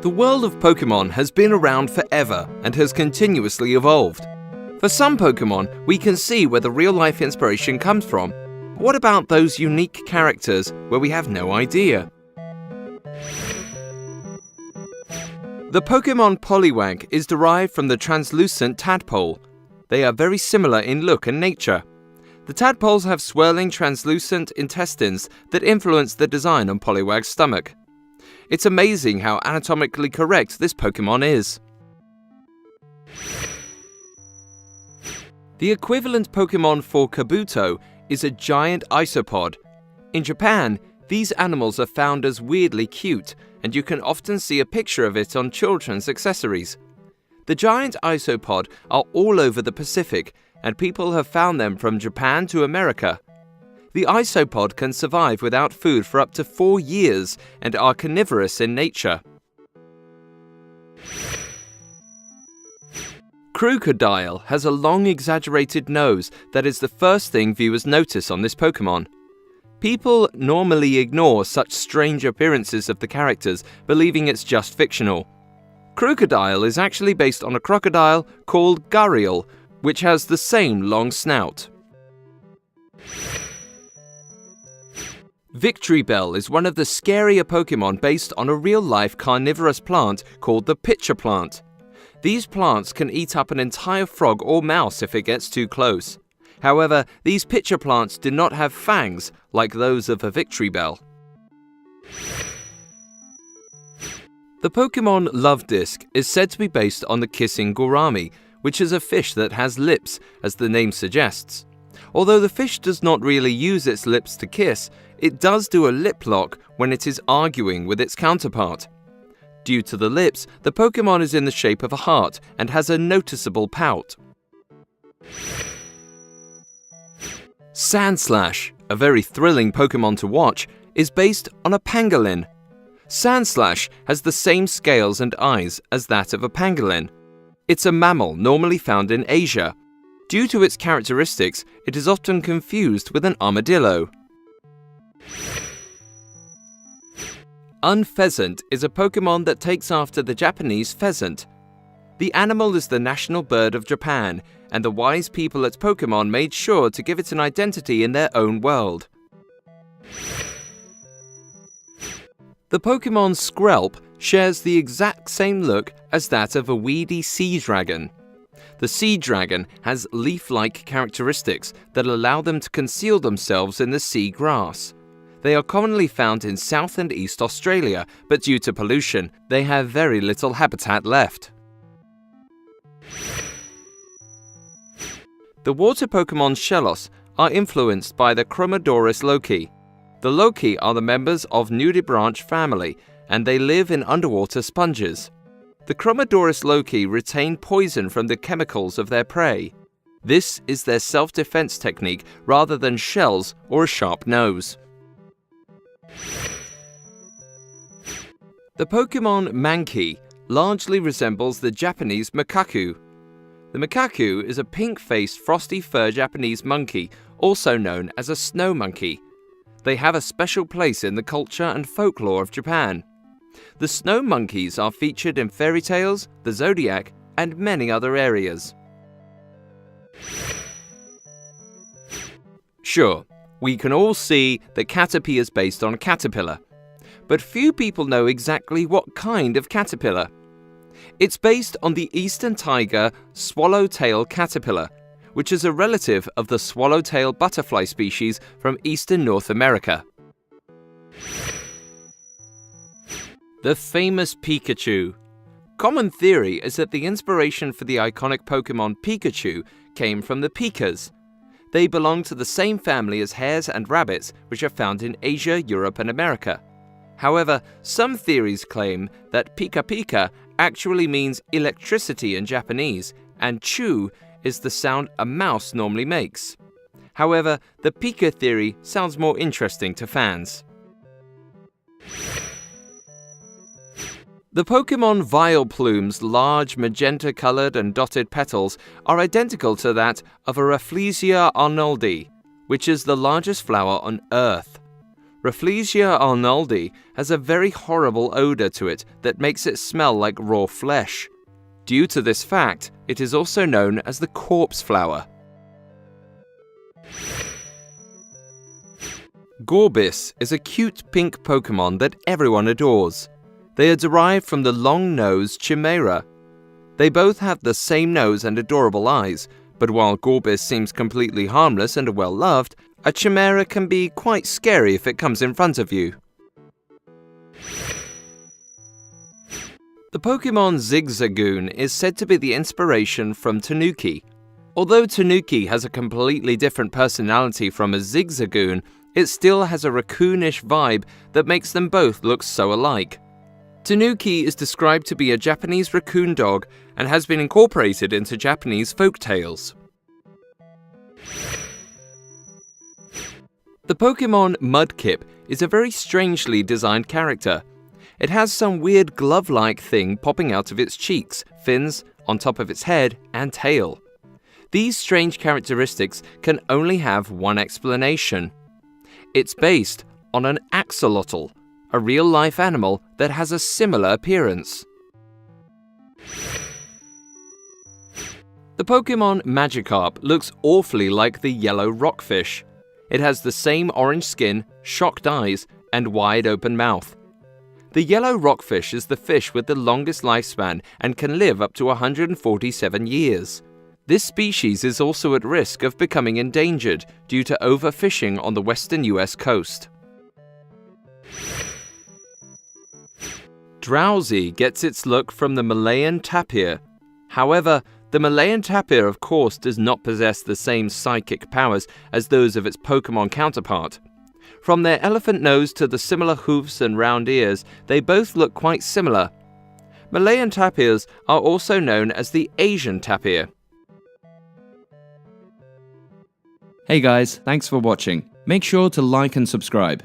The world of Pokémon has been around forever and has continuously evolved. For some Pokémon, we can see where the real-life inspiration comes from. But what about those unique characters where we have no idea? The Pokémon Poliwag is derived from the translucent tadpole. They are very similar in look and nature. The tadpoles have swirling translucent intestines that influence the design on Poliwag's stomach. It's amazing how anatomically correct this Pokémon is. The equivalent Pokémon for Kabuto is a giant isopod. In Japan, these animals are found as weirdly cute, and you can often see a picture of it on children's accessories. The giant isopod are all over the Pacific, and people have found them from Japan to America. The isopod can survive without food for up to 4 years and are carnivorous in nature. Crocodile has a long exaggerated nose that is the first thing viewers notice on this Pokémon. People normally ignore such strange appearances of the characters, believing it's just fictional. Crocodile is actually based on a crocodile called Gharial, which has the same long snout. Victreebel is one of the scarier Pokémon based on a real-life carnivorous plant called the pitcher plant. These plants can eat up an entire frog or mouse if it gets too close. However, these pitcher plants do not have fangs like those of a Victreebel. The Pokémon Love Disc is said to be based on the kissing gourami, which is a fish that has lips, as the name suggests. Although the fish does not really use its lips to kiss, it does do a lip lock when it is arguing with its counterpart. Due to the lips, the Pokémon is in the shape of a heart and has a noticeable pout. Sandslash, a very thrilling Pokémon to watch, is based on a pangolin. Sandslash has the same scales and eyes as that of a pangolin. It's a mammal normally found in Asia. Due to its characteristics, it is often confused with an armadillo. Unpheasant is a Pokémon that takes after the Japanese pheasant. The animal is the national bird of Japan, and the wise people at Pokémon made sure to give it an identity in their own world. The Pokémon Skrelp shares the exact same look as that of a weedy sea dragon. The sea dragon has leaf-like characteristics that allow them to conceal themselves in the sea grass. They are commonly found in South and East Australia, but due to pollution, they have very little habitat left. The water Pokémon Shellos are influenced by the Chromodoris loci. The loci are the members of nudibranch family, and they live in underwater sponges. The Chromodoris loci retain poison from the chemicals of their prey. This is their self-defense technique rather than shells or a sharp nose. The Pokémon Mankey largely resembles the Japanese macaque. The macaque is a pink-faced frosty fur Japanese monkey, also known as a snow monkey. They have a special place in the culture and folklore of Japan. The snow monkeys are featured in fairy tales, the zodiac, and many other areas. Sure, we can all see that Caterpie is based on a caterpillar, but few people know exactly what kind of caterpillar. It's based on the eastern taiga swallowtail caterpillar, which is a relative of the swallowtail butterfly species from eastern North America. The famous Pikachu. Common theory is that the inspiration for the iconic Pokémon Pikachu came from the Pikas. They belong to the same family as hares and rabbits, which are found in Asia, Europe, and America. However, some theories claim that Pika Pika actually means electricity in Japanese, and chu is the sound a mouse normally makes. However, the Pika theory sounds more interesting to fans. The Pokémon Vileplume's large magenta-colored and dotted petals are identical to that of a Rafflesia arnoldi, which is the largest flower on Earth. Rafflesia arnoldi has a very horrible odor to it that makes it smell like raw flesh. Due to this fact, it is also known as the corpse flower. Gorbis is a cute pink Pokémon that everyone adores. They are derived from the long-nosed Chimera. They both have the same nose and adorable eyes, but while Gorbis seems completely harmless and well-loved, a Chimera can be quite scary if it comes in front of you. The Pokémon Zigzagoon is said to be the inspiration from Tanuki. Although Tanuki has a completely different personality from a Zigzagoon, it still has a raccoonish vibe that makes them both look so alike. Tanuki is described to be a Japanese raccoon dog and has been incorporated into Japanese folk tales. The Pokémon Mudkip is a very strangely designed character. It has some weird glove-like thing popping out of its cheeks, fins, on top of its head, and tail. These strange characteristics can only have one explanation. It's based on an axolotl, a real-life animal that has a similar appearance. The Pokémon Magikarp looks awfully like the yellow rockfish. It has the same orange skin, shocked eyes, and wide open mouth. The yellow rockfish is the fish with the longest lifespan and can live up to 147 years. This species is also at risk of becoming endangered due to overfishing on the western US coast. Drowsy gets its look from the Malayan tapir. However, the Malayan tapir of course does not possess the same psychic powers as those of its Pokémon counterpart. From their elephant nose to the similar hoofs and round ears, they both look quite similar. Malayan tapirs are also known as the Asian tapir. Hey guys, thanks for watching. Make sure to like and subscribe.